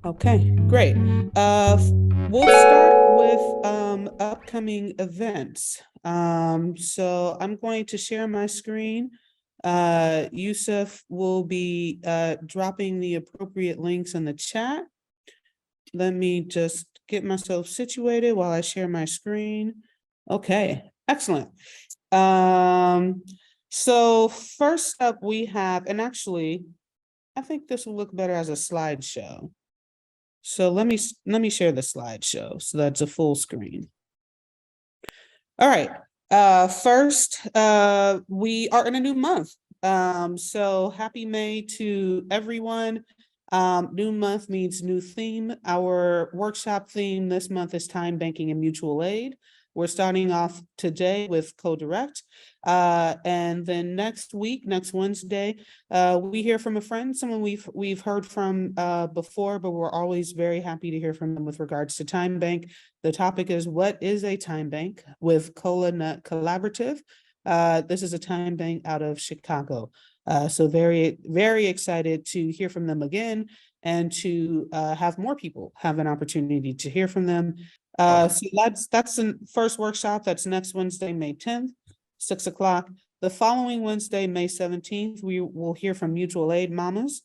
Okay, great. We'll start with upcoming events. So I'm going to share my screen. Yusuf will be dropping the appropriate links in the chat. Let me just get myself situated while I share my screen. Okay, excellent. So first up we have, and actually, I think this will look better as a slideshow. So let me share the slideshow so that's a full screen. All right. First, we are in a new month. So happy May to everyone. New month means new theme. Our workshop theme this month is time banking and mutual aid. We're starting off today with co-direct. And then next week, next Wednesday, we hear from a friend, someone we've heard from before, but we're always very happy to hear from them with regards to time bank. The topic is, what is a time bank, with Cola Nut Collaborative. This is a time bank out of Chicago. So very, very excited to hear from them again and to have more people have an opportunity to hear from them. So that's the first workshop. That's next Wednesday, May 10th, 6 o'clock. The following Wednesday, May 17th, we will hear from Mutual Aid Mamas,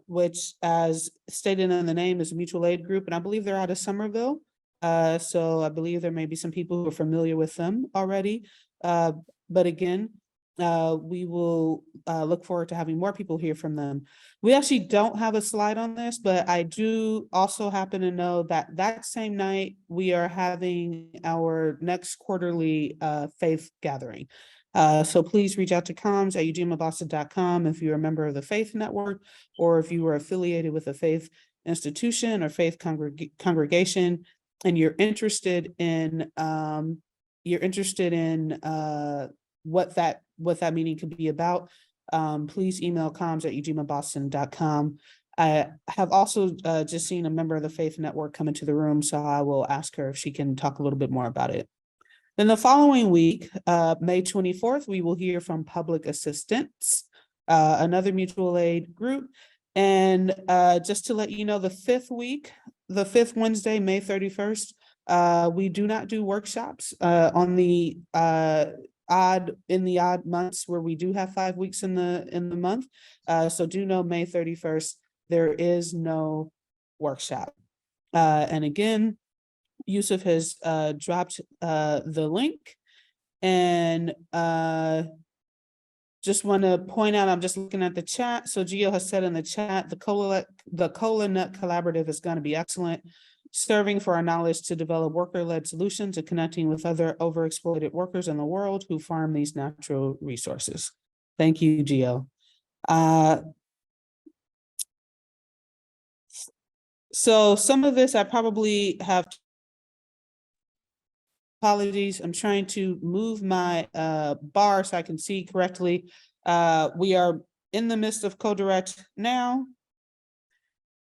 which, as stated in the name, is a mutual aid group, and I believe they're out of Somerville. So I believe there may be some people who are familiar with them already. But again, we will look forward to having more people hear from them. We actually don't have a slide on this, but I do also happen to know that that same night we are having our next quarterly faith gathering. So please reach out to comms@ujimaboston.com if you're a member of the Faith Network, or if you are affiliated with a faith institution or faith congregation, and you're interested in what that meeting could be about, please email comms@ujimaboston.com. I have also just seen a member of the Faith Network come into the room, so I will ask her if she can talk a little bit more about it. Then the following week, May 24th, we will hear from Public Assistance, another mutual aid group. And just to let you know, the fifth Wednesday, May 31st, we do not do workshops on the odd months where we do have 5 weeks in the month. So do know May 31st, there is no workshop. And again, Yusuf has dropped the link, and just want to point out, I'm just looking at the chat. So Gio has said in the chat, the Cola Nut Collaborative is going to be excellent, serving for our knowledge to develop worker-led solutions and connecting with other overexploited workers in the world who farm these natural resources. Thank you, Gio. So some of this I probably have. Apologies, I'm trying to move my bar so I can see correctly. We are in the midst of co-direct now.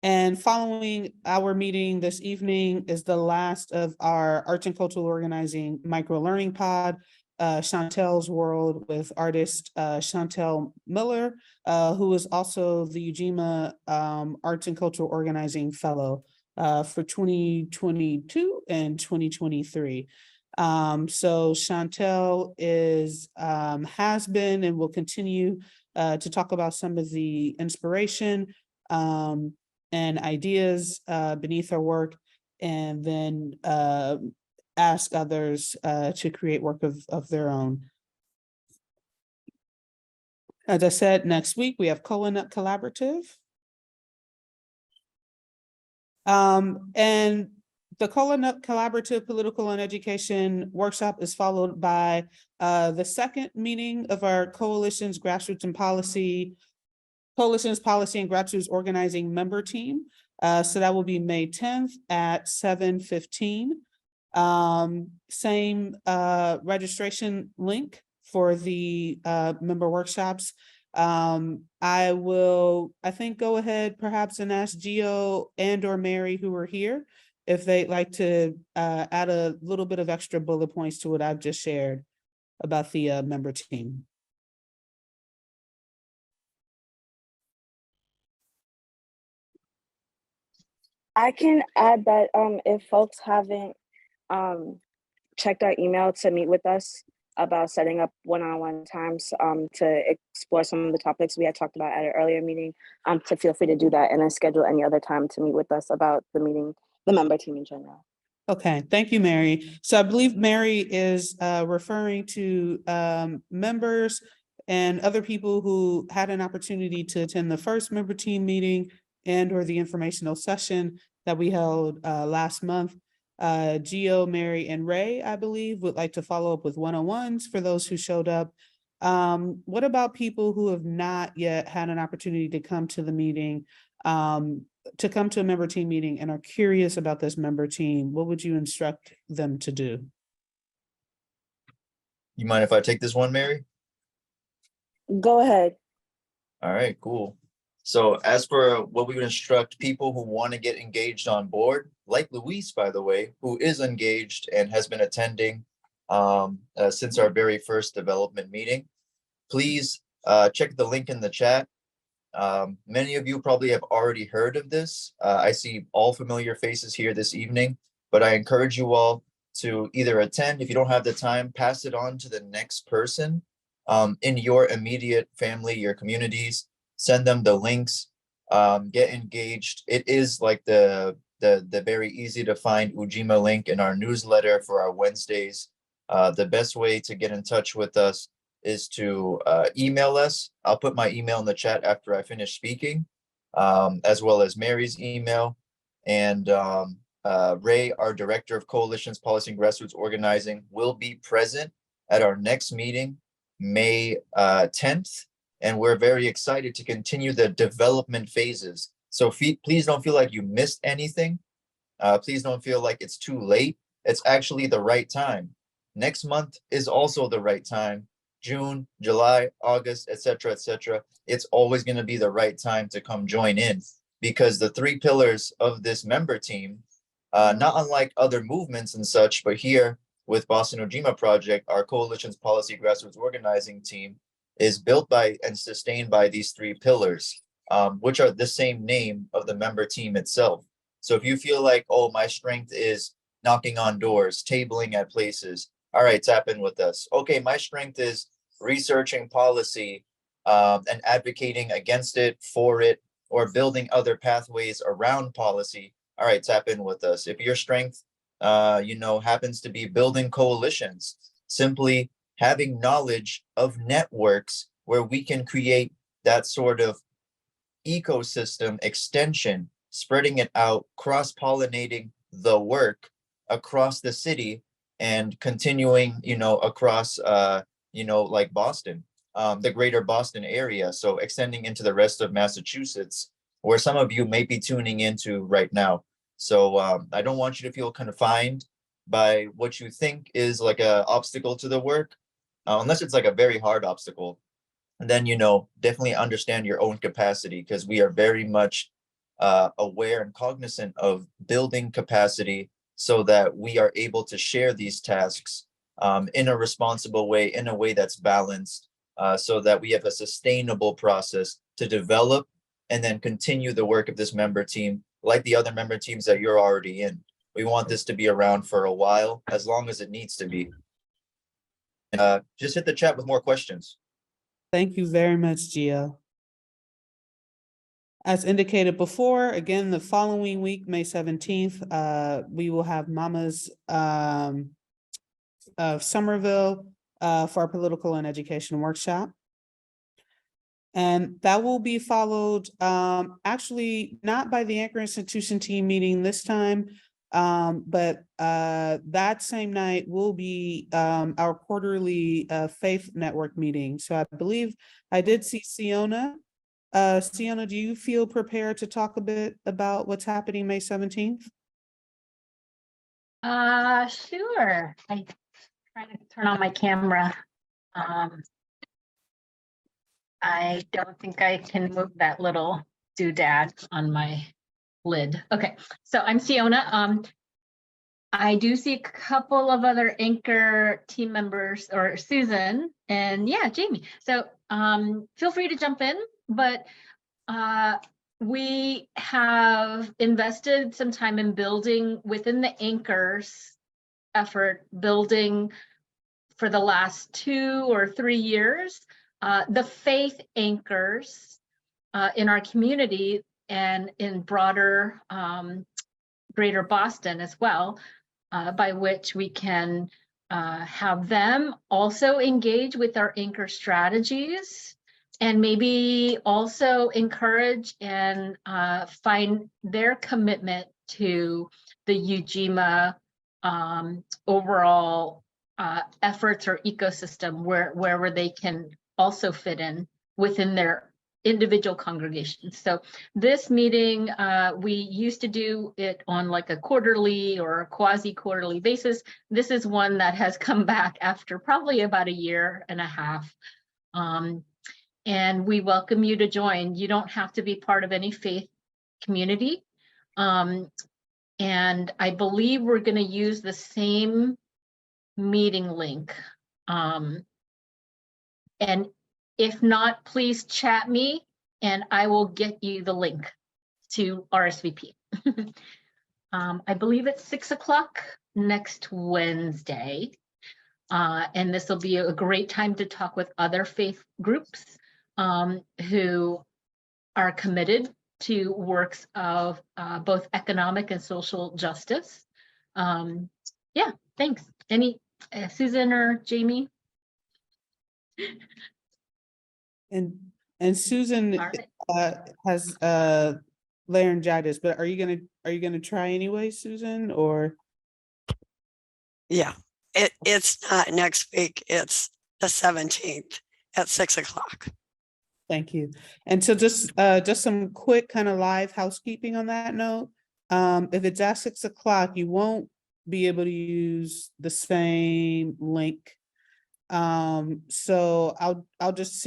And following our meeting this evening is the last of our arts and cultural organizing micro-learning pod, Chantel's World, with artist Chantel Miller, who is also the Ujima Arts and Cultural Organizing Fellow for 2022 and 2023. So Chantel has been and will continue to talk about some of the inspiration and ideas beneath her work, and then ask others to create work of their own. As I said, next week we have Cola Nut Collaborative. And the Cola Nut Collaborative Political and Education Workshop is followed by the second meeting of our Coalition's Grassroots and Policy, Coalition's Policy and Grassroots Organizing member team. So that will be May 10th at 7:15. Same registration link for the member workshops. I will, I think, go ahead perhaps and ask Gio and or Mary, who are here, if they'd like to add a little bit of extra bullet points to what I've just shared about the member team. I can add that if folks haven't checked our email to meet with us about setting up one-on-one times to explore some of the topics we had talked about at an earlier meeting, to feel free to do that and then schedule any other time to meet with us about the meeting, the member team in general. Okay, thank you, Mary. So I believe Mary is referring to members and other people who had an opportunity to attend the first member team meeting and or the informational session that we held last month. Gio, Mary, and Ray, I believe, would like to follow up with one-on-ones for those who showed up. What about people who have not yet had an opportunity to come to the meeting, to come to a member team meeting and are curious about this member team? What would you instruct them to do? You mind if I take this one, Mary? Go ahead. All right, cool. So as for what we would instruct people who want to get engaged on board, like Luis, by the way, who is engaged and has been attending since our very first development meeting, please check the link in the chat. Many of you probably have already heard of this. I see all familiar faces here this evening, but I encourage you all to either attend. If you don't have the time, pass it on to the next person in your immediate family, your communities. Send them the links, get engaged. It is like the very easy to find Ujima link in our newsletter for our Wednesdays. The best way to get in touch with us is to email us. I'll put my email in the chat after I finish speaking, as well as Mary's email. And Ray, our Director of Coalitions, Policy, and Grassroots Organizing, will be present at our next meeting, May 10th. And we're very excited to continue the development phases. So please don't feel like you missed anything. Please don't feel like it's too late. It's actually the right time. Next month is also the right time. June, July, August, etc., etc. It's always going to be the right time to come join in, because the three pillars of this member team, not unlike other movements and such, but here with Boston Ujima Project, our coalition's policy grassroots organizing team is built by and sustained by these three pillars, which are the same name of the member team itself. So if you feel like, oh, my strength is knocking on doors, tabling at places, all right, tap in with us. Okay, my strength is researching policy and advocating against it, for it, or building other pathways around policy. All right, tap in with us. If your strength, happens to be building coalitions, simply having knowledge of networks where we can create that sort of ecosystem extension, spreading it out, cross-pollinating the work across the city and continuing, across, like Boston, the greater Boston area. So extending into the rest of Massachusetts, where some of you may be tuning into right now. So I don't want you to feel confined by what you think is like an obstacle to the work, unless it's like a very hard obstacle. And then, definitely understand your own capacity, because we are very much aware and cognizant of building capacity so that we are able to share these tasks in a responsible way, in a way that's balanced, so that we have a sustainable process to develop and then continue the work of this member team, like the other member teams that you're already in. We want this to be around for a while, as long as it needs to be. Just hit the chat with more questions. Thank you very much, Gio. As indicated before, again, the following week, May 17th, we will have Mamas of Somerville for our political and education workshop. And that will be followed, actually not by the Anchor Institution team meeting this time, but that same night will be our quarterly faith network meeting. So I believe I did see Siona. Siona, do you feel prepared to talk a bit about what's happening May 17th? Sure. I'm trying to turn on my camera. I don't think I can move that little doodad on my lid. Okay, so I'm Siona. I do see a couple of other Anchor team members, or Susan, and yeah, Jamie. So feel free to jump in, but we have invested some time in building within the anchors effort, building for the last 2 or 3 years, the faith anchors in our community and in broader greater Boston as well, by which we can have them also engage with our anchor strategies and maybe also encourage and find their commitment to the Ujima overall efforts or ecosystem wherever they can also fit in within their individual congregations. So this meeting, we used to do it on like a quarterly or a quasi-quarterly basis. This is one that has come back after probably about 1.5 years. And we welcome you to join. You don't have to be part of any faith community. And I believe we're going to use the same meeting link. And if not, please chat me and I will get you the link to RSVP. I believe it's 6 o'clock next Wednesday. And this will be a great time to talk with other faith groups who are committed to works of both economic and social justice. Yeah, thanks. Any Susan or Jamie? And Susan All right. has laryngitis, but are you gonna try anyway, Susan, or? Yeah, it's not next week. It's the 17th at 6 o'clock. Thank you. And so just some quick kind of live housekeeping on that note. If it's at 6 o'clock, you won't be able to use the same link. So I'll just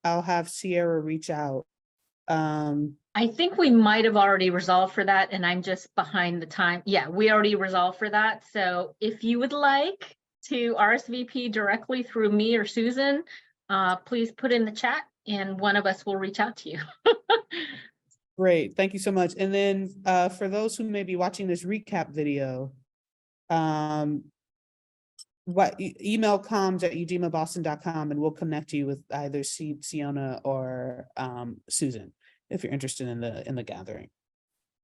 I'll have Sierra reach out. I think we might have already resolved for that and I'm just behind the time. Yeah, we already resolved for that. So if you would like to RSVP directly through me or Susan, please put in the chat and one of us will reach out to you. Great, thank you so much. And then for those who may be watching this recap video, email comms@ujimaboston.com and we'll connect you with either Siona or Susan if you're interested in the gathering.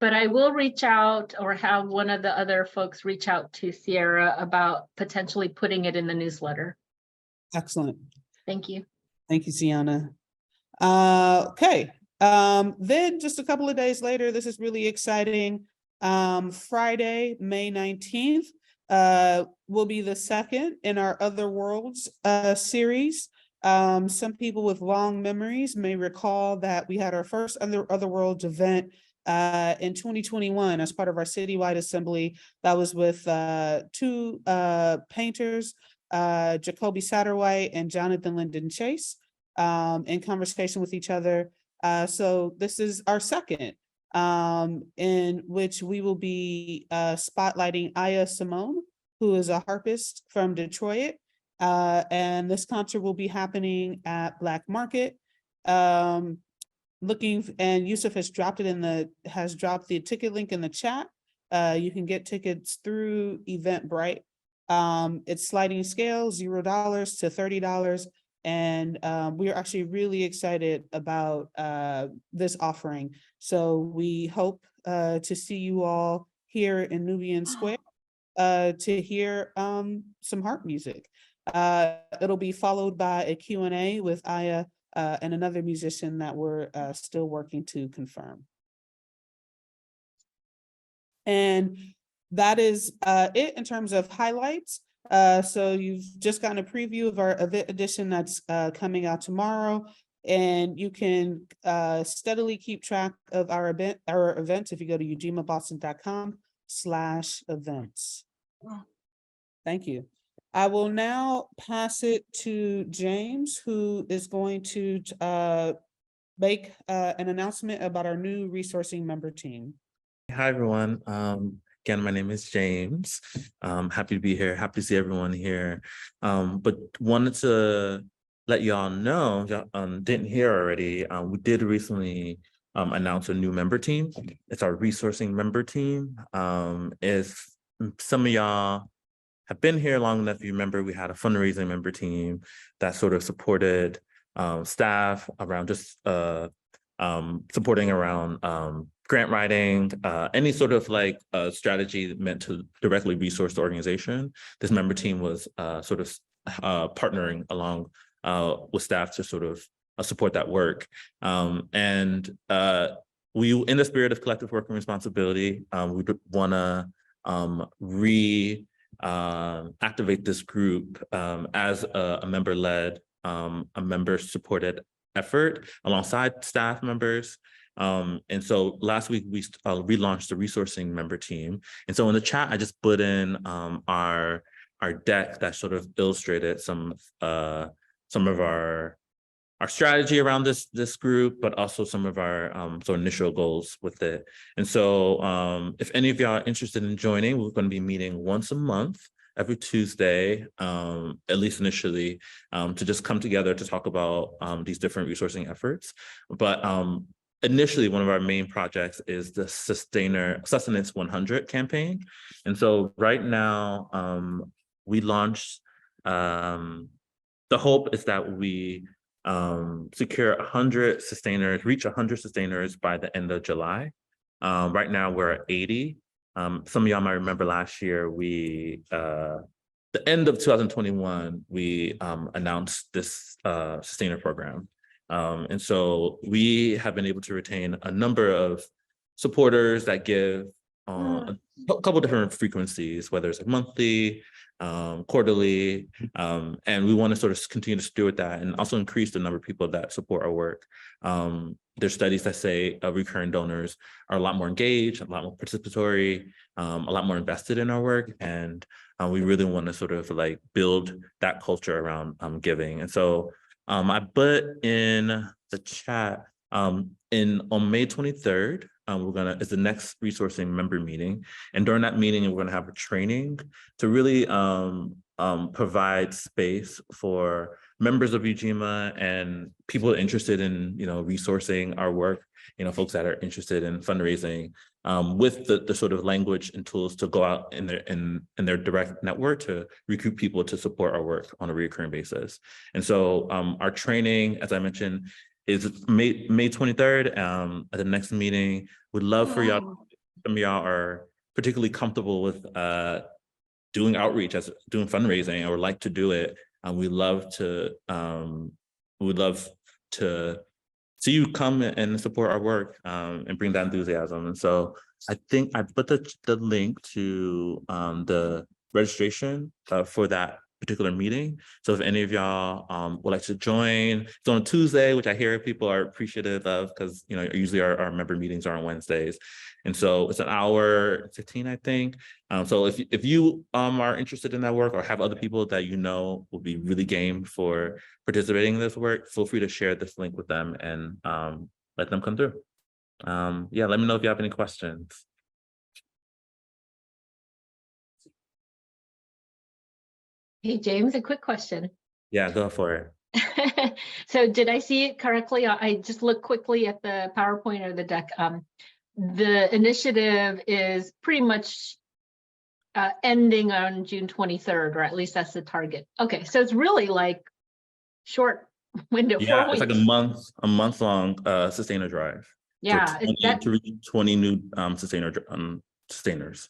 But I will reach out or have one of the other folks reach out to Sierra about potentially putting it in the newsletter. Excellent. Thank you. Thank you, Siona. Okay. Then just a couple of days later, this is really exciting. Friday, May 19th, will be the second in our Other Worlds series. Some people with long memories may recall that we had our first Other Worlds event in 2021 as part of our citywide assembly. That was with 2 painters, Jacoby Satterwhite and Jonathan Lyndon Chase, in conversation with each other. So this is our second, in which we will be spotlighting Aya Simone, who is a harpist from Detroit. And this concert will be happening at Black Market. And Yusuf has dropped the ticket link in the chat. You can get tickets through Eventbrite. It's sliding scale, $0 to $30. And we are actually really excited about this offering. So we hope to see you all here in Nubian Square to hear some harp music. It'll be followed by a Q&A with Aya and another musician that we're still working to confirm. And that is it in terms of highlights. So you've just gotten a preview of our event edition that's coming out tomorrow, and you can steadily keep track of our events if you go to ujimaboston.com/events. Thank you. I will now pass it to James, who is going to make an announcement about our new resourcing member team. Hi, everyone. Again, my name is James. Happy to be here. Happy to see everyone here. But wanted to let y'all know, y'all didn't hear already, we did recently announce a new member team. It's our resourcing member team. If some of y'all have been here long enough, you remember we had a fundraising member team that sort of supported staff around just supporting around grant writing, any sort of like strategy meant to directly resource the organization. This member team was sort of partnering along with staff to sort of support that work. And we, in the spirit of collective work and responsibility, we want to activate this group as a member-led, a member-supported effort alongside staff members. And so last week we relaunched the resourcing member team. And so in the chat, I just put in our deck that sort of illustrated some of our strategy around this group, but also some of our initial goals with it. And so if any of y'all are interested in joining, we're going to be meeting once a month, every Tuesday, at least initially, to just come together to talk about these different resourcing efforts. But initially, one of our main projects is the Sustenance 100 campaign. And so right now, we launched, the hope is that we secure 100 sustainers, reach 100 sustainers by the end of July. Right now we're at 80. Some of y'all might remember last year, the end of 2021, we announced this sustainer program. And so we have been able to retain a number of supporters that give a couple different frequencies, whether it's like monthly, quarterly, and we want to sort of continue to steward that and also increase the number of people that support our work. There's studies that say recurring donors are a lot more engaged, a lot more participatory, a lot more invested in our work, and we really want to sort of like build that culture around giving. And so I put in the chat on May 23rd, it's the next resourcing member meeting. And during that meeting, we're gonna have a training to really provide space for members of Ujima and people interested in, resourcing our work, folks that are interested in fundraising, with the sort of language and tools to go out in their direct network to recruit people to support our work on a recurring basis. And so our training, as I mentioned, is May 23rd at the next meeting. We'd love for y'all, some of y'all are particularly comfortable with doing outreach, doing fundraising, or like to do it. We'd love to see you come and support our work and bring that enthusiasm. And so I think I put the link to the registration for that particular meeting. So if any of y'all would like to join, it's on a Tuesday, which I hear people are appreciative of because usually our member meetings are on Wednesdays. And so it's an hour 15, I think. So if you are interested in that work or have other people that will be really game for participating in this work, feel free to share this link with them and let them come through. Yeah, let me know if you have any questions. Hey, James, a quick question. Yeah, go for it. So did I see it correctly? I just looked quickly at the PowerPoint or the deck. The initiative is pretty much ending on June 23rd, or at least that's the target. Okay, so it's really like short window. Yeah, 4 weeks. It's like a month long sustainer drive. Yeah, to reach 20 new sustainers.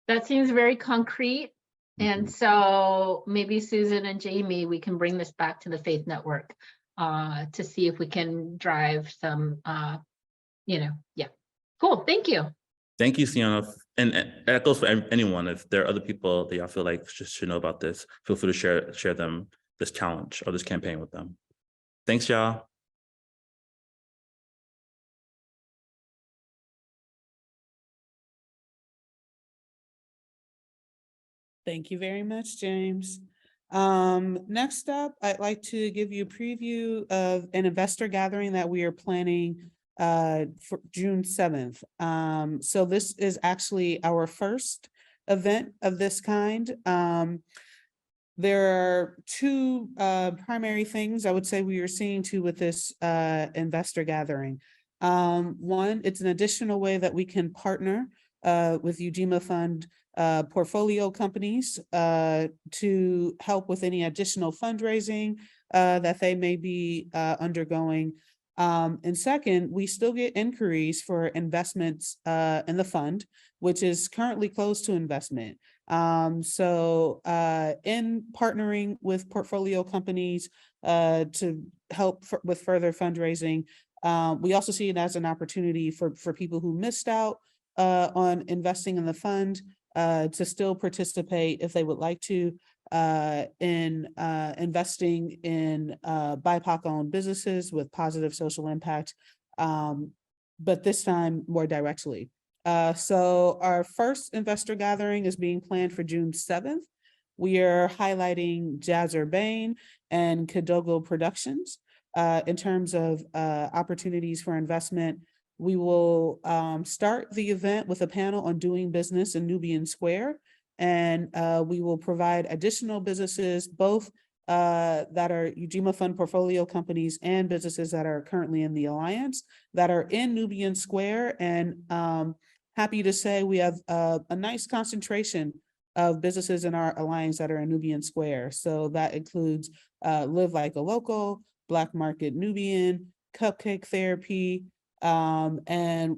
That seems very concrete. And so maybe Susan and Jamie, we can bring this back to the Faith Network to see if we can drive some, yeah. Cool, thank you. Thank you, Sienna. And that goes for anyone. If there are other people that y'all feel like should know about this, feel free to share them this challenge or this campaign with them. Thanks, y'all. Thank you very much, James. Next up, I'd like to give you a preview of an investor gathering that we are planning for June 7th. So this is actually our first event of this kind. There are two primary things I would say we are seeing to with this investor gathering. One, it's an additional way that we can partner with Ujima Fund portfolio companies to help with any additional fundraising that they may be undergoing. And second, we still get inquiries for investments in the fund, which is currently closed to investment. So in partnering with portfolio companies to help with further fundraising, we also see it as an opportunity for people who missed out on investing in the fund to still participate if they would like to in investing in BIPOC-owned businesses with positive social impact, but this time more directly. So our first investor gathering is being planned for June 7th. We are highlighting Jazz Urbane and Kidogo Productions. In terms of opportunities for investment, we will start the event with a panel on doing business in Nubian Square, and we will provide additional businesses, both that are Ujima Fund portfolio companies and businesses that are currently in the Alliance that are in Nubian Square. And happy to say we have a nice concentration of businesses in our Alliance that are in Nubian Square. So that includes Live Like a Local, Black Market Nubian, Cupcake Therapy, and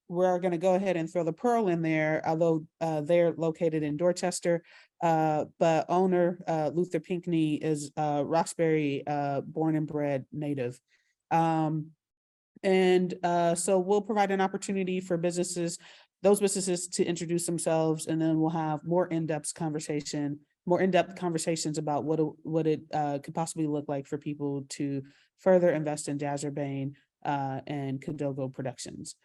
we're going to go ahead and throw the Pearl in there, although they're located in Dorchester, but owner Luther Pinckney is Roxbury born and bred native. So we'll provide an opportunity for those businesses to introduce themselves, and then we'll have more in-depth conversations about what it could possibly look like for people to further invest in Jazz Urbane and Kidogo Productions.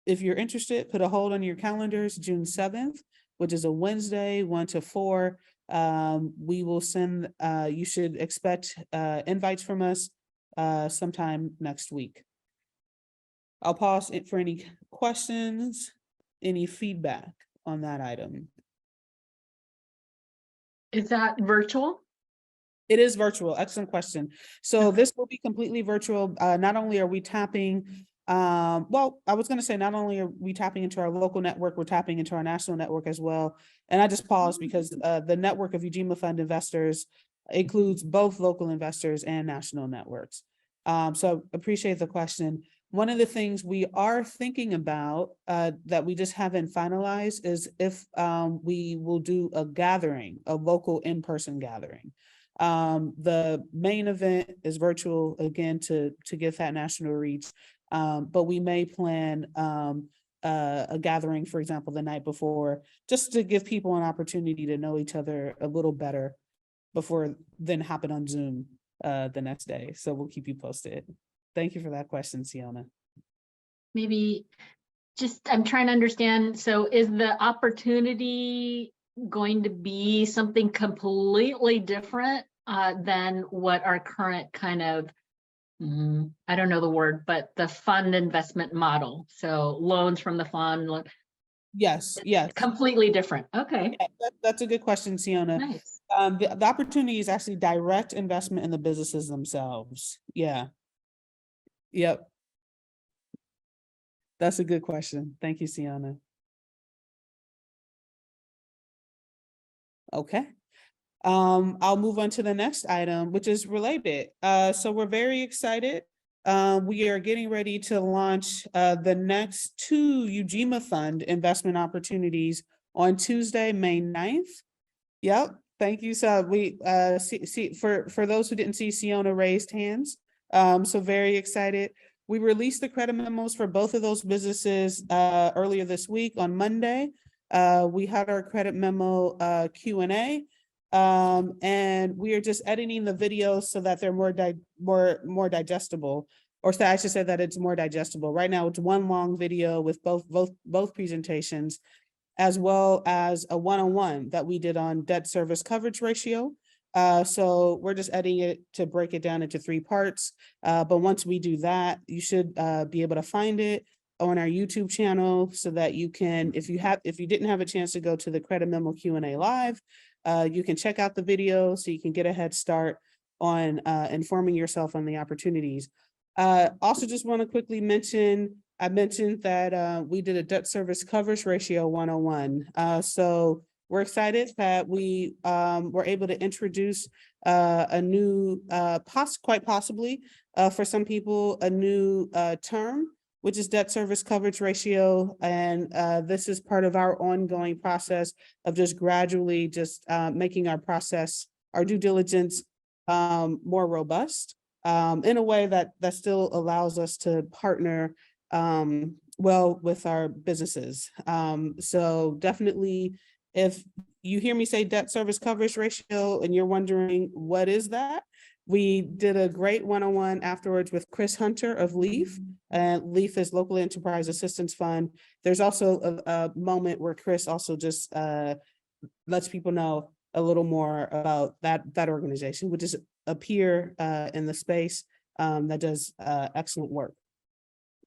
If you're interested, put a hold on your calendars, June 7th, which is a Wednesday, 1 to 4. We will send, you should expect invites from us sometime next week. I'll pause it for any questions, any feedback on that item. Is that virtual? It is virtual. Excellent question. So this will be completely virtual. Not only are we tapping, well, I was going to say, not only are we tapping into our local network, we're tapping into our national network as well. And I just paused because the network of Ujima Fund investors includes both local investors and national networks. So appreciate the question. One of the things we are thinking about that we just haven't finalized is if we will do a gathering, a local in-person gathering. The main event is virtual, again, to get that national reach, but we may plan a gathering, for example, the night before, just to give people an opportunity to know each other a little better before then hopping on Zoom the next day. So we'll keep you posted. Thank you for that question, Siona. Maybe just, I'm trying to understand. So is the opportunity going to be something completely different than what our current kind of, I don't know the word, but the fund investment model? So loans from the fund. Yes. Completely different. Okay. Yeah, that's a good question, Siona. Nice. The opportunity is actually direct investment in the businesses themselves. Yeah. Yep. That's a good question. Thank you, Siona. Okay. I'll move on to the next item, which is related. So we're very excited. We are getting ready to launch the next 2 Ujima Fund investment opportunities on Tuesday, May 9th. Yep. Thank you. So we for those who didn't see, Siona raised hands. So very excited. We released the credit memos for both of those businesses earlier this week on Monday. We had our credit memo Q&A, and we are just editing the videos so that they're more digestible, or so I should say that it's more digestible. Right now, it's one long video with both presentations, as well as a one-on-one that we did on debt service coverage ratio. So we're just editing it to break it down into 3 parts. But once we do that, you should be able to find it on our YouTube channel so that you can, if you didn't have a chance to go to the credit memo Q&A live, you can check out the video so you can get a head start on informing yourself on the opportunities. Also just want to quickly mention, I mentioned that we did a debt service coverage ratio 101. So we're excited that we were able to introduce a new, quite possibly for some people, a new term, which is debt service coverage ratio. And this is part of our ongoing process of just gradually just making our process, our due diligence more robust in a way that still allows us to partner well with our businesses. So definitely, if you hear me say debt service coverage ratio and you're wondering what is that, we did a great one-on-one afterwards with Chris Hunter of LEAF. LEAF is Local Enterprise Assistance Fund. There's also a moment where Chris also just lets people know a little more about that organization, which is a peer in the space that does excellent work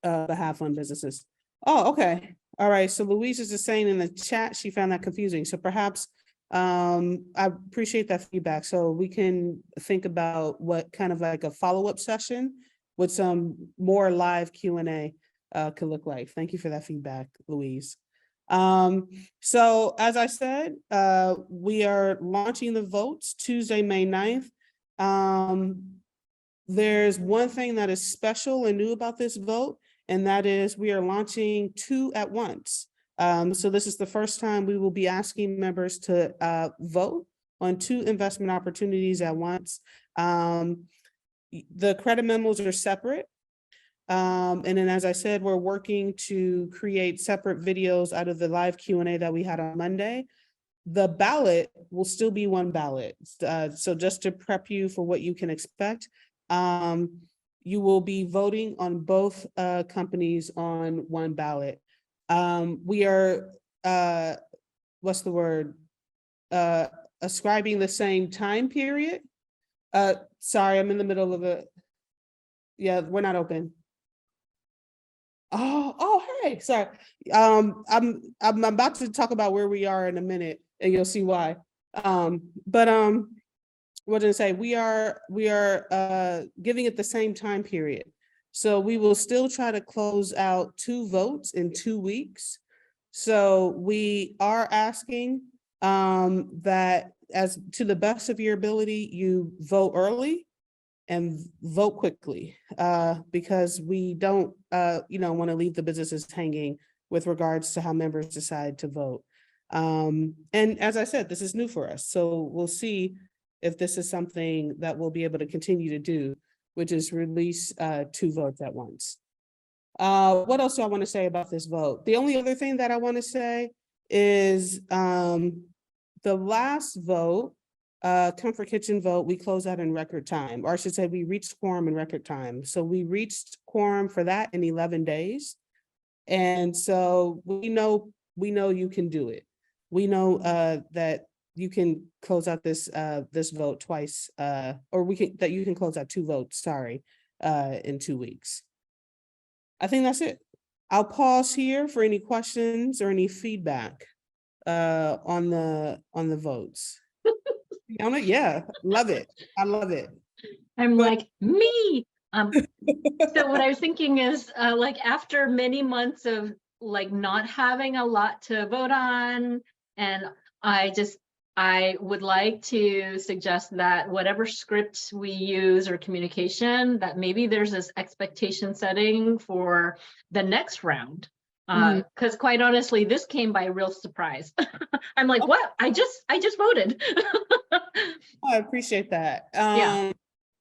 behalf on businesses. Oh, okay. All right. So Louise is just saying in the chat, she found that confusing. So perhaps I appreciate that feedback. So we can think about what kind of like a follow-up session with some more live Q&A could look like. Thank you for that feedback, Louise. So as I said, we are launching the votes Tuesday, May 9th. There's one thing that is special and new about this vote, and that is we are launching 2 at once. So this is the first time we will be asking members to vote on 2 investment opportunities at once. The credit memos are separate. And then, as I said, we're working to create separate videos out of the live Q&A that we had on Monday. The ballot will still be one ballot. So just to prep you for what you can expect, you will be voting on both companies on one ballot. We are, what's the word? Ascribing the same time period. Sorry, I'm in the middle of a, yeah, we're not open. Oh, hey, sorry. I'm about to talk about where we are in a minute and you'll see why. What did I say? We are giving it the same time period. So we will still try to close out 2 votes in 2 weeks. So we are asking that, as to the best of your ability, you vote early and vote quickly, because we don't want to leave the businesses hanging with regards to how members decide to vote. And as I said, this is new for us. So we'll see if this is something that we'll be able to continue to do, which is release 2 votes at once. What else do I want to say about this vote? The only other thing that I want to say is the last vote, Comfort Kitchen vote, we closed out in record time, or I should say we reached quorum in record time. So we reached quorum for that in 11 days. And so we know you can do it. We know that you can close out this vote twice, or that you can close out 2 votes, sorry, in 2 weeks. I think that's it. I'll pause here for any questions or any feedback on the votes. Yeah, love it. I love it. I'm like, me. So what I was thinking is like after many months of like not having a lot to vote on, and I would like to suggest that whatever script we use or communication, that maybe there's this expectation setting for the next round. Because quite honestly, this came by real surprise. I'm like, what? I just voted. I appreciate that. Yeah.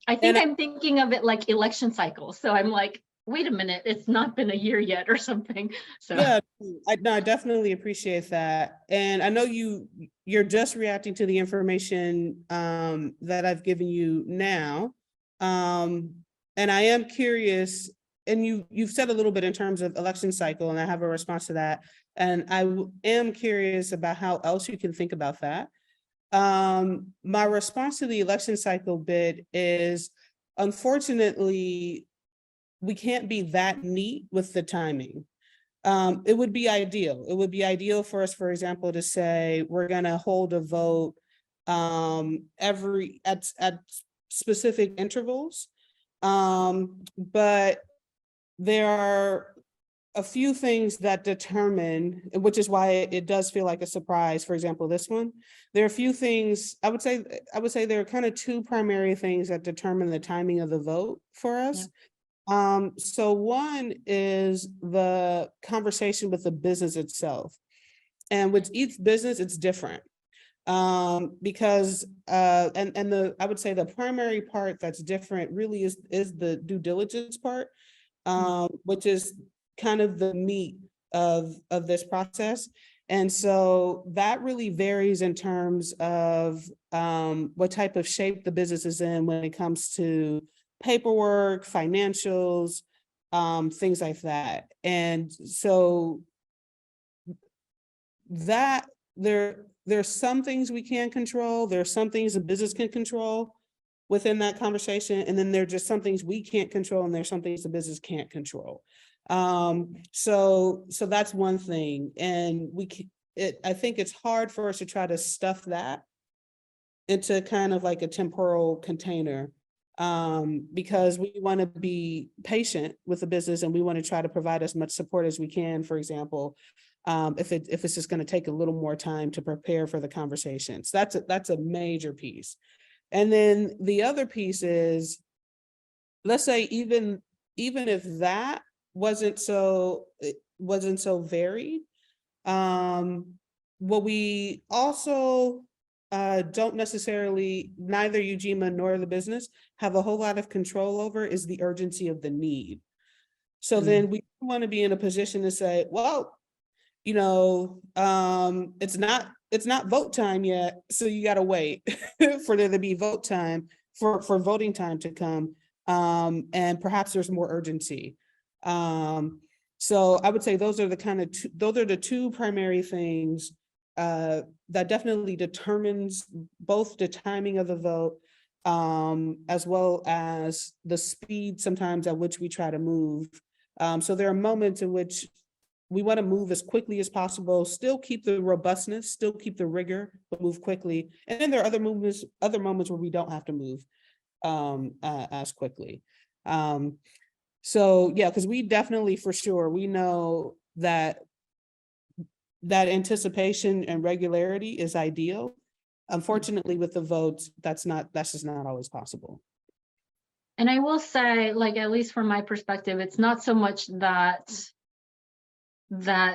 I think I'm thinking of it like election cycles. So I'm like, wait a minute, it's not been a year yet or something. So yeah, I definitely appreciate that. And I know you're just reacting to the information that I've given you now. And I am curious, and you've said a little bit in terms of election cycle, and I have a response to that. And I am curious about how else you can think about that. My response to the election cycle bit is, unfortunately, we can't be that neat with the timing. It would be ideal. It would be ideal for us, for example, to say we're going to hold a vote at specific intervals. But there are a few things that determine, which is why it does feel like a surprise. For example, this one, there are a few things, I would say there are kind of two primary things that determine the timing of the vote for us. So one is the conversation with the business itself. And with each business, it's different. Because I would say the primary part that's different really is the due diligence part, which is kind of the meat of this process. And so that really varies in terms of what type of shape the business is in when it comes to paperwork, financials, things like that. And so that there's some things we can control, there are some things the business can control within that conversation, and then there are just some things we can't control, and there's some things the business can't control. So that's one thing, and I think it's hard for us to try to stuff that into kind of like a temporal container, because we want to be patient with the business and we want to try to provide as much support as we can. For example, if it's just going to take a little more time to prepare for the conversations, that's a major piece. And then the other piece is, let's say even if that wasn't so varied, what we also don't necessarily, neither Ujima nor the business have a whole lot of control over is the urgency of the need. So then we want to be in a position to say, well, you know, it's not vote time yet, so you got to wait for there to be vote time, for voting time to come, and perhaps there's more urgency. So I would say those are the two primary things that definitely determines both the timing of the vote, as well as the speed sometimes at which we try to move. So there are moments in which we want to move as quickly as possible, still keep the robustness, still keep the rigor, but move quickly. And then there are other moments where we don't have to move as quickly. So yeah, because we definitely, for sure, we know that anticipation and regularity is ideal. Unfortunately, with the votes, that's just not always possible. And I will say, like, at least from my perspective, it's not so much that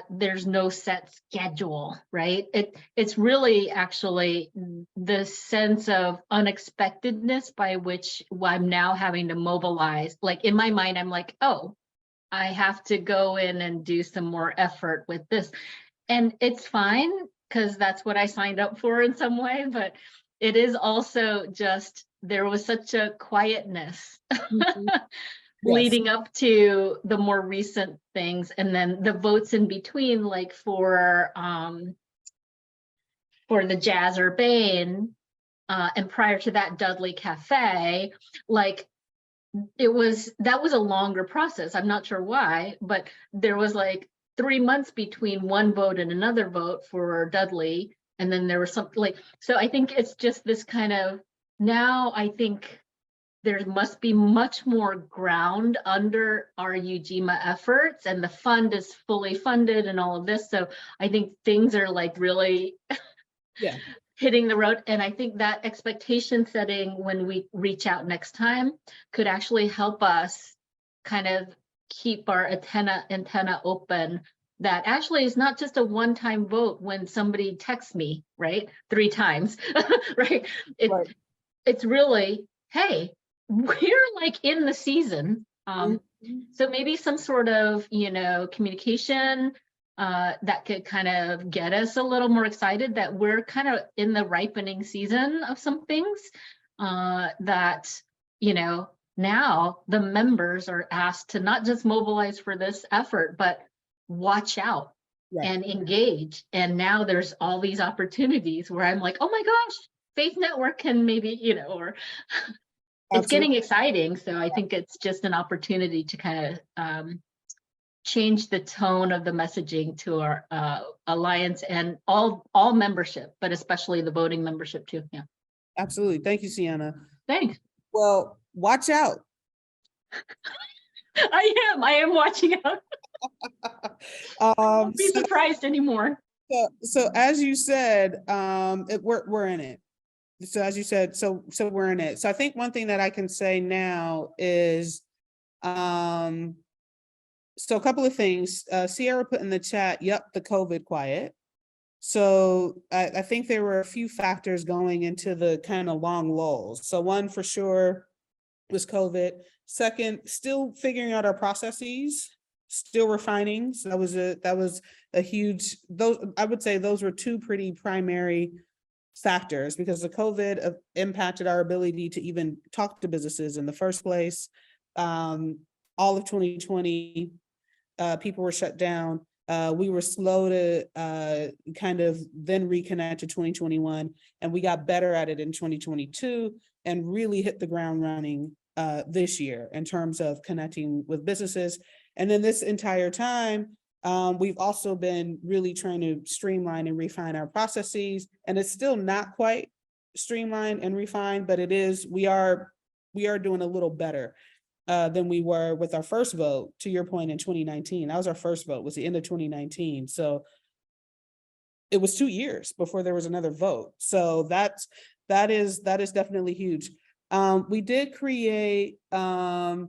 there's no set schedule, right? It's really actually the sense of unexpectedness by which I'm now having to mobilize. Like in my mind, I'm like, oh, I have to go in and do some more effort with this. And it's fine, because that's what I signed up for in some way, but it is also just, there was such a quietness leading up to the more recent things, and then the votes in between, like for the Jazz Urbane, and prior to that Dudley Cafe, like that was a longer process. I'm not sure why, but there was like 3 months between one vote and another vote for Dudley, and then there was something like, so I think it's just this kind of, now I think there must be much more ground under our Ujima efforts, and the fund is fully funded and all of this. So I think things are like really hitting the road. And I think that expectation setting when we reach out next time could actually help us kind of keep our antenna open. That actually is not just a one-time vote when somebody texts me, right? 3 times, right? It's really, hey, we're like in the season. So maybe some sort of, communication that could kind of get us a little more excited that we're kind of in the ripening season of some things, that, now the members are asked to not just mobilize for this effort, but watch out and engage. And now there's all these opportunities where I'm like, oh my gosh, Faith Network can maybe, or it's getting exciting. So I think it's just an opportunity to kind of change the tone of the messaging to our alliance and all membership, but especially the voting membership too. Yeah. Absolutely. Thank you, Sienna. Thanks. Well, watch out. I am watching out. Don't be surprised anymore. So as you said, we're in it. So as you said, so we're in it. So I think one thing that I can say now is, so a couple of things. Sierra put in the chat, yep, the COVID quiet. So I think there were a few factors going into the kind of long lulls. So one for sure was COVID. Second, still figuring out our processes, still refining. So that was a huge, those, I would say those were two pretty primary factors, because the COVID impacted our ability to even talk to businesses in the first place. All of 2020, people were shut down. We were slow to kind of then reconnect to 2021, and we got better at it in 2022 and really hit the ground running this year in terms of connecting with businesses. And then this entire time, we've also been really trying to streamline and refine our processes, and it's still not quite streamlined and refined, but it is, we are doing a little better than we were with our first vote, to your point, in 2019. That was our first vote, was the end of 2019. So it was 2 years before there was another vote. So that is definitely huge. We did create, to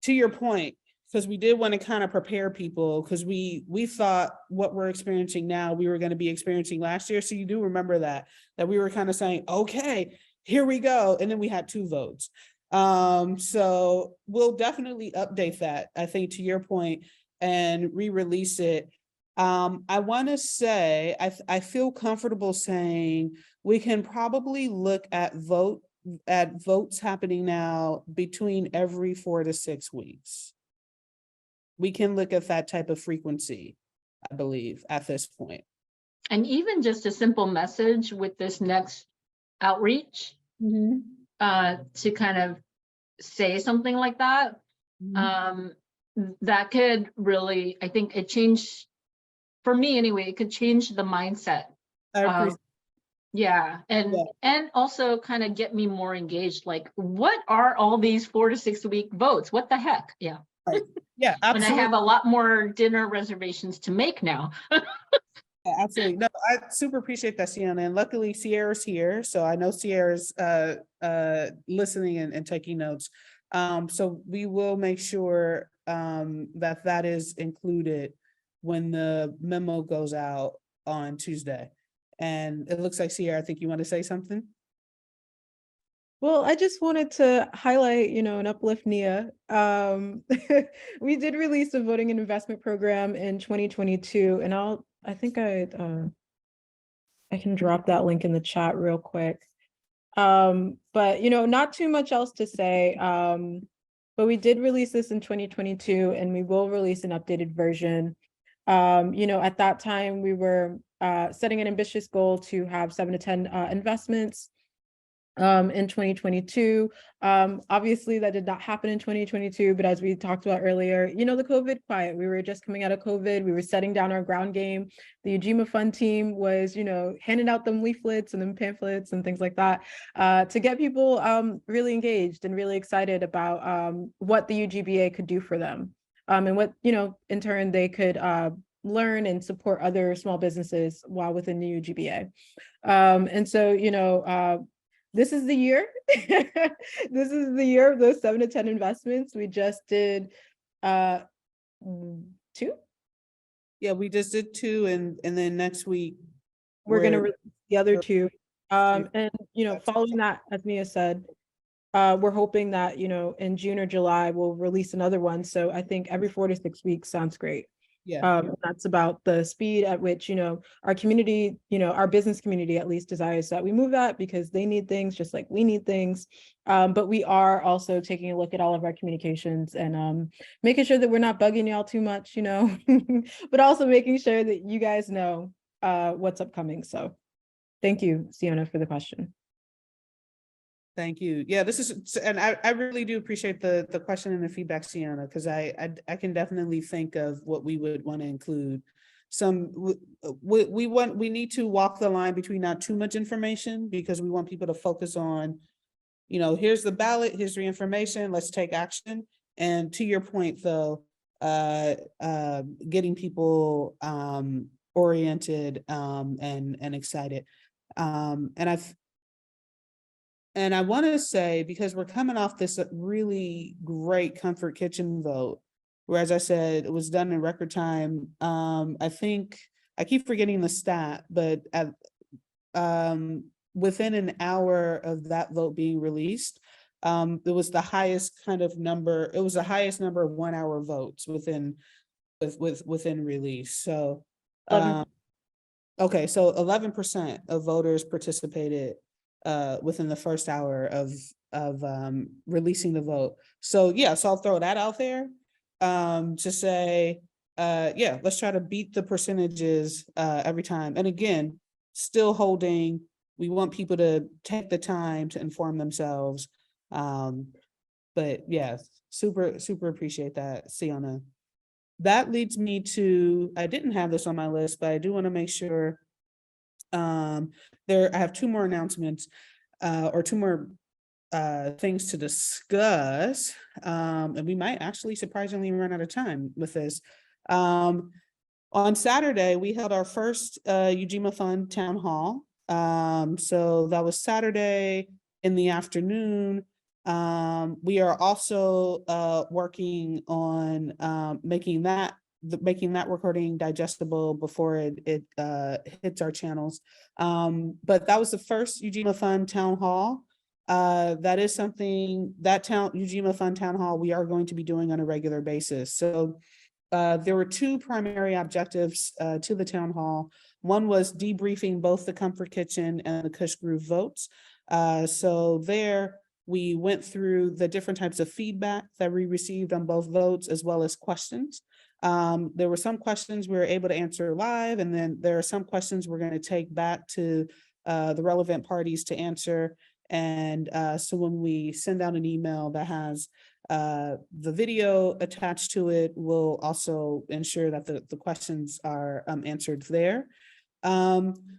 your point, because we did want to kind of prepare people, because we thought what we're experiencing now, we were going to be experiencing last year. So you do remember that we were kind of saying, okay, here we go. And then we had 2 votes. So we'll definitely update that, I think, to your point, and re-release it. I want to say, I feel comfortable saying we can probably look at votes happening now between every 4 to 6 weeks. We can look at that type of frequency, I believe, at this point. And even just a simple message with this next outreach, to kind of say something like that, that could really, I think it changed, for me anyway, it could change the mindset. I appreciate. Yeah, and also kind of get me more engaged. Like, what are all these 4 to 6 week votes? What the heck? Yeah. Right. Yeah, absolutely. And I have a lot more dinner reservations to make now. Yeah, absolutely. No, I super appreciate that, Sienna. And luckily Sierra's here. So I know Sierra's listening and taking notes. So we will make sure that is included when the memo goes out on Tuesday. And it looks like, Sierra, I think you want to say something? Well, I just wanted to highlight, and uplift Nia. We did release a voting and investment program in 2022, and I think I can drop that link in the chat real quick. But not too much else to say. But we did release this in 2022, and we will release an updated version. At that time, we were setting an ambitious goal to have 7 to 10 investments in 2022. Obviously that did not happen in 2022, but as we talked about earlier, the COVID quiet, we were just coming out of COVID, we were setting down our ground game. The Ujima Fund team was, handing out them leaflets and them pamphlets and things like that to get people really engaged and really excited about what the UGBA could do for them, and what, in turn they could learn and support other small businesses while within the UGBA. And so, this is the year. This is the year of those 7 to 10 investments. We just did 2. Yeah, we just did 2, and then next week we're going to release the other 2. And following that, as Mia said, we're hoping that in June or July we'll release another one. So I think every 4 to 6 weeks sounds great. Yeah, that's about the speed at which, our community, our business community at least desires that we move that, because they need things just like we need things. But we are also taking a look at all of our communications and making sure that we're not bugging y'all too much, but also making sure that you guys know what's upcoming. So thank you, Sienna, for the question. thank you. Yeah, this is, and I really do appreciate the question and the feedback, Sienna, because I can definitely think of what we would want to include. We need to walk the line between not too much information, because we want people to focus on you know, here's the ballot, here's the information, let's take action. And to your point, though, getting people oriented and excited. And I want to say, because we're coming off this really great comfort kitchen vote, where, as I said, it was done in record time. I think I keep forgetting the stat, but at within an hour of that vote being released, it was the highest kind of number. It was the highest number of 1 hour votes within release. So, okay, so 11% of voters participated within the first hour of releasing the vote. So yeah, so I'll throw that out there to say, yeah, let's try to beat the percentages every time. And again, still holding, we want people to take the time to inform themselves. But yeah, super appreciate that, Sienna. That leads me to, I didn't have this on my list, but I do want to make sure I have two more announcements or two more things to discuss. And we might actually surprisingly run out of time with this. On Saturday, we held our first Ujima Fund Town Hall. So that was Saturday in the afternoon. We are also working on making that recording digestible before it hits our channels. But that was the first Ujima Fund Town Hall. That is something that Ujima Fund Town Hall we are going to be doing on a regular basis. So there were two primary objectives to the town hall. One was debriefing both the Comfort Kitchen and the Kush Groove votes. So there we went through the different types of feedback that we received on both votes, as well as questions. There were some questions we were able to answer live, and then there are some questions we're going to take back to the relevant parties to answer. And so when we send out an email that has the video attached to it, we'll also ensure that the questions are answered there.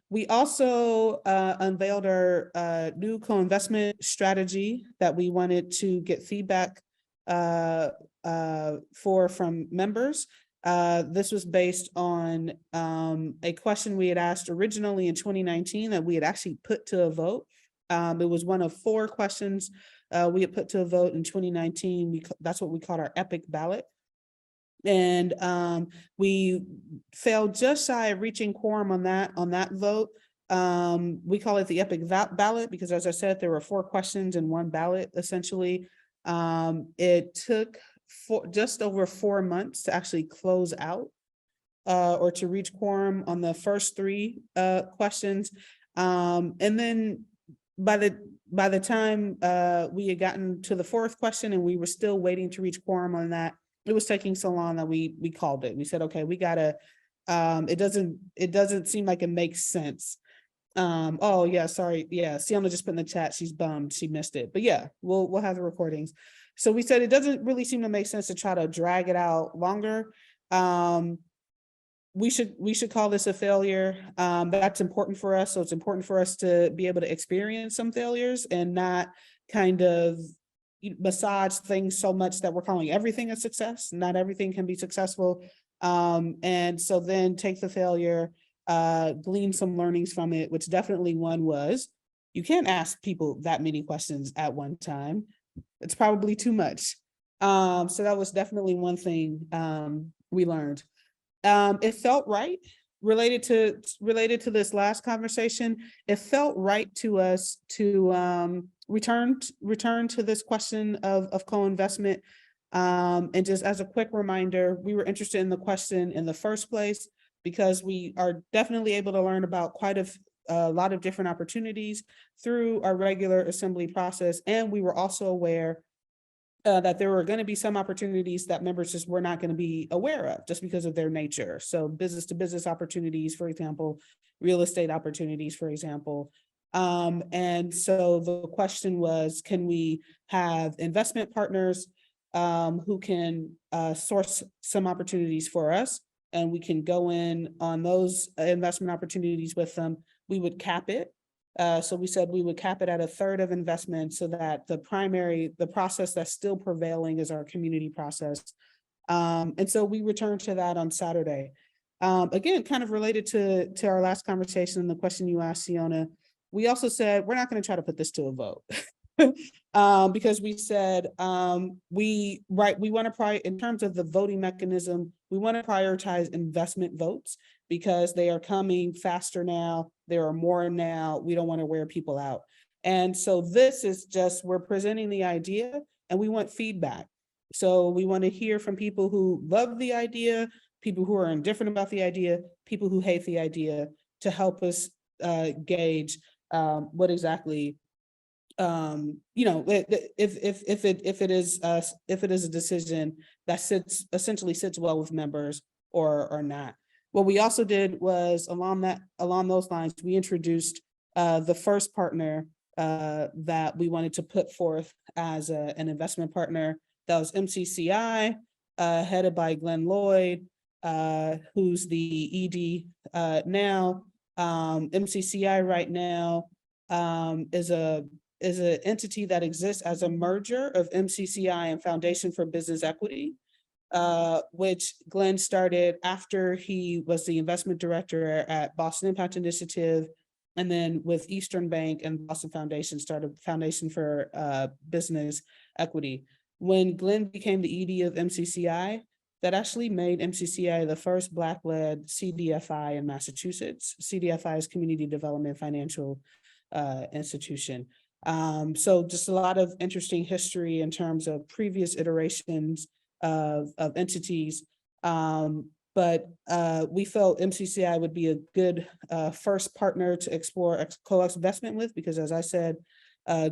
We also unveiled our new co-investment strategy that we wanted to get feedback from members. This was based on a question we had asked originally in 2019 that we had actually put to a vote. It was one of 4 questions we had put to a vote in 2019. That's what we called our epic ballot. And we failed just shy of reaching quorum on that vote. We call it the epic ballot because, as I said, there were 4 questions in one ballot, essentially. It took just over 4 months to actually close out or to reach quorum on the first 3 questions. And then by the time we had gotten to the 4th question and we were still waiting to reach quorum on that, it was taking so long that we called it. We said, okay, we gotta, it doesn't seem like it makes sense. Oh yeah, sorry. Yeah, Sienna just put in the chat, she's bummed, she missed it. But yeah, we'll have the recordings. So we said it doesn't really seem to make sense to try to drag it out longer. We should call this a failure. That's important for us. So it's important for us to be able to experience some failures and not kind of massage things so much that we're calling everything a success. Not everything can be successful. And so then take the failure, glean some learnings from it, which definitely one was, you can't ask people that many questions at one time. It's probably too much. So that was definitely one thing we learned. It felt right related to this last conversation. It felt right to us to return to this question of co-investment. And just as a quick reminder, we were interested in the question in the first place because we are definitely able to learn about quite a lot of different opportunities through our regular assembly process. And we were also aware that there were going to be some opportunities that members just were not going to be aware of just because of their nature. So business to business opportunities, for example, real estate opportunities, for example. And so the question was, can we have investment partners who can source some opportunities for us, and we can go in on those investment opportunities with them. We would cap it So we said we would cap it at 1/3 of investment so that the process that's still prevailing is our community process. And so we returned to that on Saturday. Again, kind of related to our last conversation and the question you asked, Siona, we also said, we're not going to try to put this to a vote. Because we said, we want to in terms of the voting mechanism, we want to prioritize investment votes because they are coming faster now. There are more now. We don't want to wear people out. And so this is just, we're presenting the idea and we want feedback. So we want to hear from people who love the idea, people who are indifferent about the idea, people who hate the idea, to help us gauge what exactly, you know, if it is a decision that essentially sits well with members or not. What we also did was along those lines, we introduced the first partner that we wanted to put forth as an investment partner. That was MCCI, headed by Glenn Lloyd, who's the ED now. MCCI right now is an entity that exists as a merger of MCCI and Foundation for Business Equity, which Glenn started after he was the investment director at Boston Impact Initiative, and then with Eastern Bank and Boston Foundation started Foundation for Business Equity. When Glenn became the ED of MCCI, that actually made MCCI the first Black-led CDFI in Massachusetts. CDFI is Community Development Financial Institution. So just a lot of interesting history in terms of previous iterations of entities. But we felt MCCI would be a good first partner to explore co-investment with, because as I said,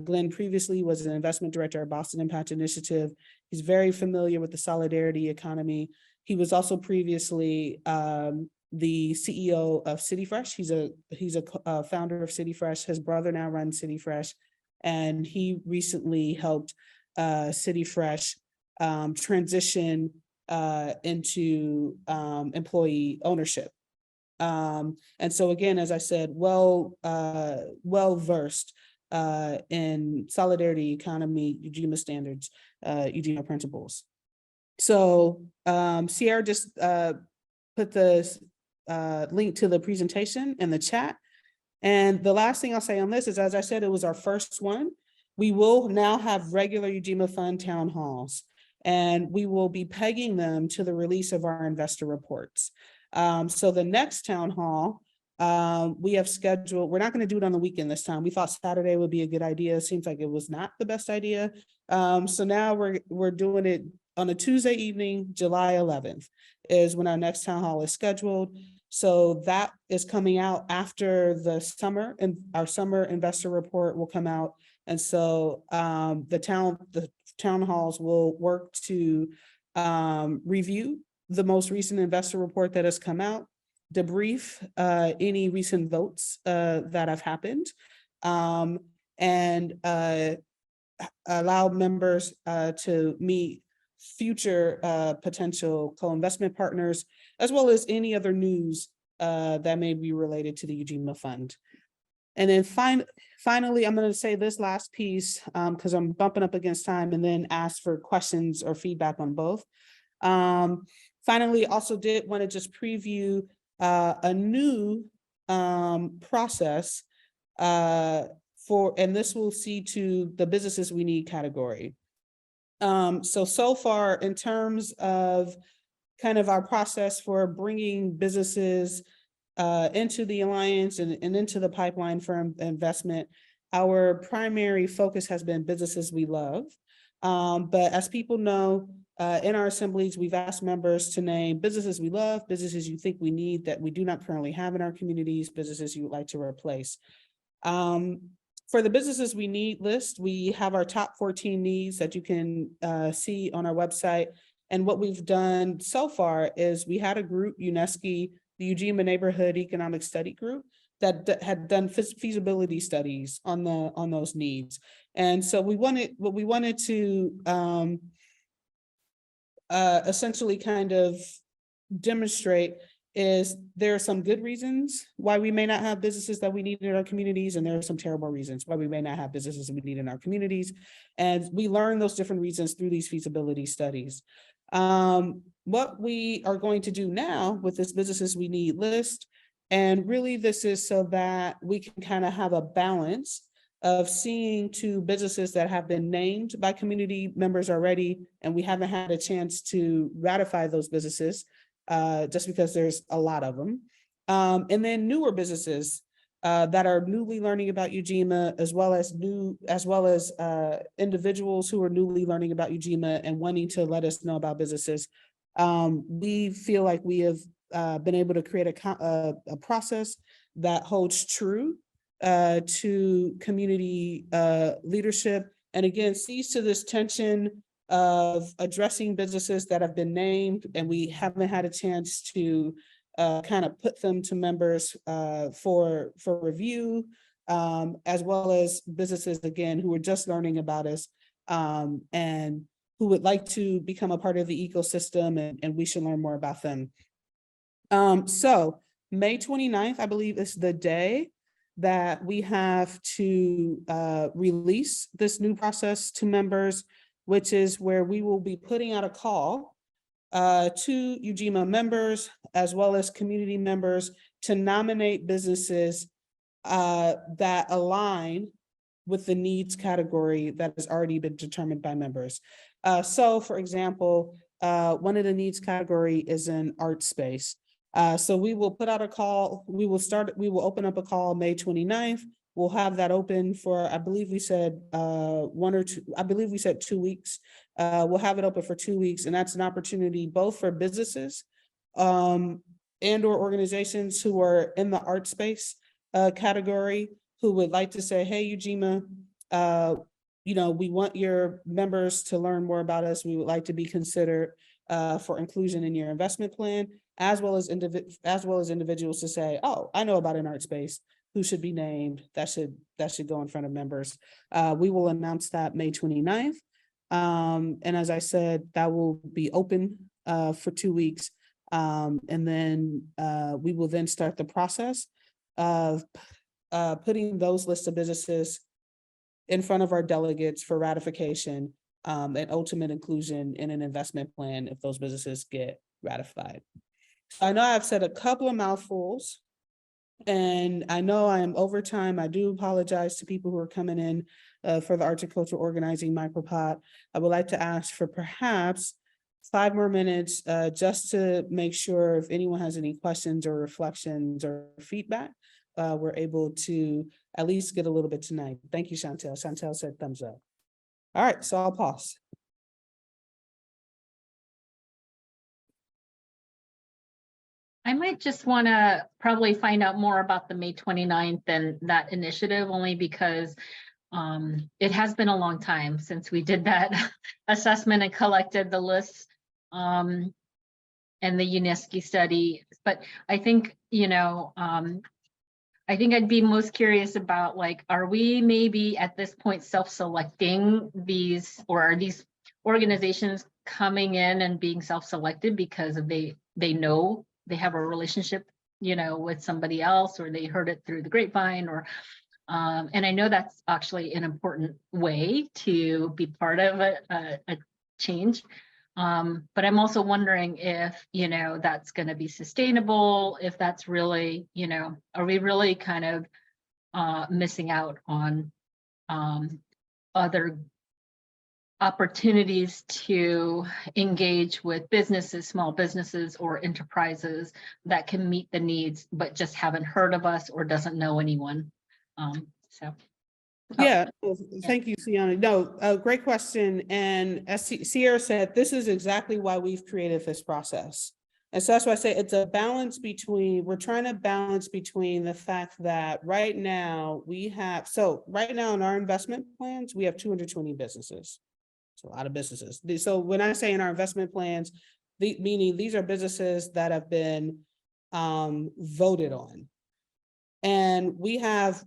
Glenn previously was an investment director at Boston Impact Initiative. He's very familiar with the solidarity economy. He was also previously the CEO of CityFresh. He's a founder of CityFresh. His brother now runs CityFresh, and he recently helped CityFresh transition into employee ownership. And so again, as I said, well-versed in solidarity economy, Ujima standards, Ujima principles. So Sierra just put the link to the presentation in the chat. And the last thing I'll say on this is, as I said, it was our first one. We will now have regular Ujima Fund town halls, and we will be pegging them to the release of our investor reports. So the next town hall, we have scheduled, we're not going to do it on the weekend this time. We thought Saturday would be a good idea. It seems like it was not the best idea. So now we're doing it on a Tuesday evening. July 11th is when our next town hall is scheduled. So that is coming out after the summer, and our summer investor report will come out. And so the town halls will work to review the most recent investor report that has come out, debrief any recent votes that have happened, and allow members to meet future potential co-investment partners, as well as any other news that may be related to the Ujima Fund. And then finally, I'm going to say this last piece because I'm bumping up against time, and then ask for questions or feedback on both. Finally, also did want to just preview a new process and this will see to the businesses we need category. So far, in terms of kind of our process for bringing businesses into the Alliance and into the pipeline for investment, our primary focus has been businesses we love. But as people know, in our assemblies, we've asked members to name businesses we love, businesses you think we need that we do not currently have in our communities, businesses you would like to replace. For the businesses we need list, we have our top 14 needs that you can see on our website. And what we've done so far is we had a group, UNESCO, the Ujima Neighborhood Economic Study Group, that had done feasibility studies on those needs. And so what we wanted to essentially kind of demonstrate is there are some good reasons why we may not have businesses that we need in our communities, and there are some terrible reasons why we may not have businesses we need in our communities. And we learn those different reasons through these feasibility studies. What we are going to do now with this businesses we need list, and really this is so that we can kind of have a balance of seeing two businesses that have been named by community members already, and we haven't had a chance to ratify those businesses just because there's a lot of them. And then newer businesses that are newly learning about Ujima, as well as individuals who are newly learning about Ujima and wanting to let us know about businesses. We feel like we have been able to create a process that holds true to community leadership, and again sees to this tension of addressing businesses that have been named and we haven't had a chance to kind of put them to members for review, as well as businesses again who are just learning about us and who would like to become a part of the ecosystem, and we should learn more about them. So May 29th, I believe, is the day that we have to release this new process to members, which is where we will be putting out a call to Ujima members as well as community members to nominate businesses that align with the needs category that has already been determined by members. So for example, one of the needs category is an art space. So we will put out a call, we will open up a call May 29th. We'll have that open for, I believe we said 2 weeks. We'll have it open for 2 weeks, and that's an opportunity both for businesses and or organizations who are in the art space category who would like to say, hey, Ujima, we want your members to learn more about us. We would like to be considered for inclusion in your investment plan, as well as individuals to say, oh, I know about an art space, who should be named, that should go in front of members. We will announce that May 29th. And as I said, that will be open for 2 weeks. And then we will then start the process of putting those lists of businesses in front of our delegates for ratification and ultimate inclusion in an investment plan if those businesses get ratified. I know I've said a couple of mouthfuls, and I know I am over time. I do apologize to people who are coming in for the Arts and Culture Organizing Micropod. I would like to ask for perhaps 5 more minutes just to make sure if anyone has any questions or reflections or feedback, we're able to at least get a little bit tonight. Thank you, Chantel. Chantel said thumbs up. All right, so I'll pause. I might just want to probably find out more about the May 29th and that initiative, only because it has been a long time since we did that assessment and collected the lists and the UNESCO study. But I think, I think I'd be most curious about, like, are we maybe at this point self-selecting these, or are these organizations coming in and being self-selected because they know they have a relationship, with somebody else, or they heard it through the grapevine, or and I know that's actually an important way to be part of a change. But I'm also wondering if, that's going to be sustainable, if that's really, are we really kind of missing out on other opportunities to engage with businesses, small businesses or enterprises that can meet the needs, but just haven't heard of us or doesn't know anyone. Yeah, thank you, Sienna. No, great question. And as Sierra said, this is exactly why we've created this process. And so that's why I say it's a balance between, we're trying to balance between the fact that right now right now in our investment plans, we have 220 businesses. It's a lot of businesses. So when I say in our investment plans, meaning these are businesses that have been voted on. And we have,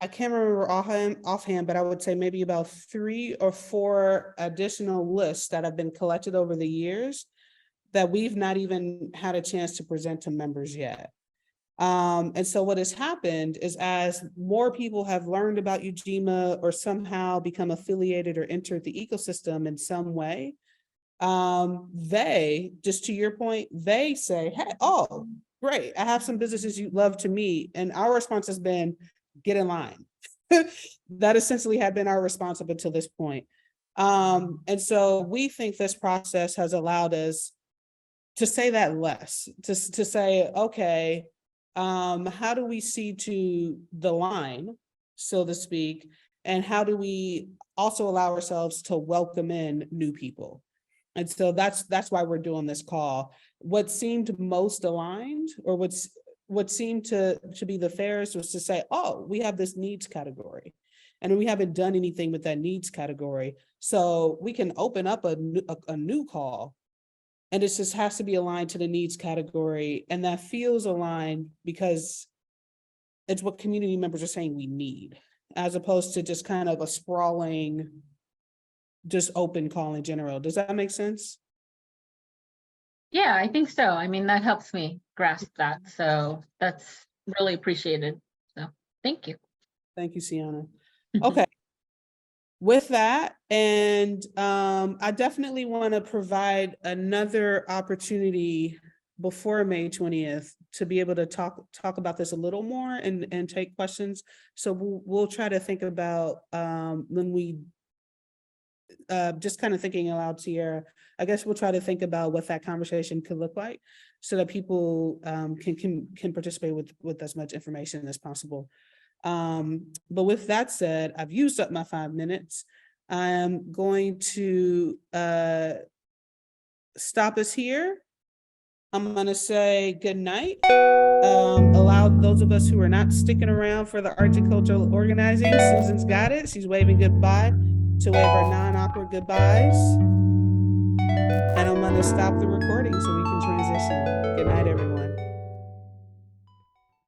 I can't remember offhand, but I would say maybe about 3 or 4 additional lists that have been collected over the years that we've not even had a chance to present to members yet. And so what has happened is as more people have learned about Ujima or somehow become affiliated or entered the ecosystem in some way, they, just to your point, they say, hey, oh, great, I have some businesses you'd love to meet. And our response has been, get in line. That essentially had been our response up until this point. And so we think this process has allowed us to say that less, to say, okay, how do we see to the line, so to speak, and how do we also allow ourselves to welcome in new people? And so that's why we're doing this call. What seemed most aligned, or what seemed to be the fairest, was to say, oh, we have this needs category, and we haven't done anything with that needs category. So we can open up a new call, and it just has to be aligned to the needs category. And that feels aligned because it's what community members are saying we need, as opposed to just kind of a sprawling, just open call in general. Does that make sense? Yeah, I think so. I mean, that helps me grasp that. So that's really appreciated. So thank you. Thank you, Sienna. Okay. With that, and I definitely want to provide another opportunity before May 20th to be able to talk about this a little more and take questions. So we'll try to think about when we just kind of thinking aloud, Sierra, I guess we'll try to think about what that conversation could look like so that people can participate with as much information as possible. But with that said, I've used up my 5 minutes. I'm going to stop us here. I'm gonna say good night. Allow those of us who are not sticking around for the arts and cultural organizing, Susan's got it. She's waving goodbye, to wave our non-awkward goodbyes. And I'm gonna stop the recording so we can transition. Good night, everyone.